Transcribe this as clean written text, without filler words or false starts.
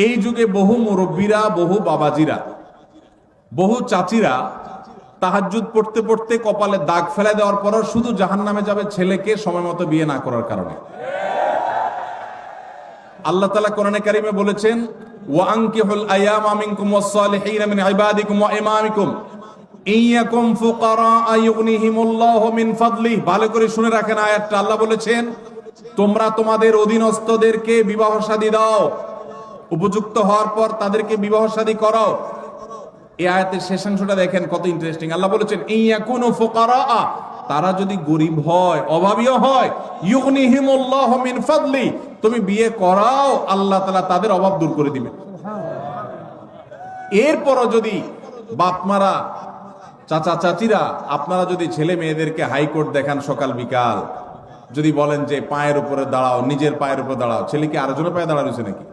এই যুগে বহু মুরব্বীরা, বহু বাবাজিরা, বহু চাচিরা তাহাজ্জুদ পড়তে পড়তে কপালে দাগ ফেলে দেওয়ার পরও শুধু জাহান্নামে যাবে ছেলেকে সময় মতো বিয়ে না করার কারণে। আল্লাহ তাআলা কোরআনে কারীমে বলেছেন, ওয়া আনকিহুল আয়ামা মিনকুম ওয়াস-সালিহিনা মিন ইবাদিকুম ওয়া ইমামিকুম ইয়াকুম ফুকারা ইউগনিহিমুল্লাহু মিন ফাদলিহি। ভালো করে শুনে রাখেন আয়াতটা। আল্লাহ বলেছেন, তোমরা তোমাদের অধীনস্থদেরকে বিবাহ শাদী দাও, উপযুক্ত হওয়ার পর তাদেরকে বিবাহ শাদী করাও। এই আয়াতের শেষাংশটা দেখেন কত ইন্টারেস্টিং। আল্লাহ বলেছেন, ইয়াকুনু ফুকারা, তারা যদি গরিব হয়, অভাবীও হয়, ইউগনিহিমুল্লাহু মিন ফাদলি, তুমি বিয়ে করাও, আল্লাহ তাআলা তাদের অভাব দূর করে দিবেন। এরপরও যদি বাপমারা, চাচা চাচিরা, আপনারা যদি ছেলে মেয়েদেরকে হাইকোর্ট দেখান সকাল বিকাল, যদি বলেন যে পায়ের উপরে দাঁড়াও, নিজের পায়ের উপরে দাঁড়াও, ছেলে কি আরেকজনের পায়ে দাঁড়া রয়েছে নাকি?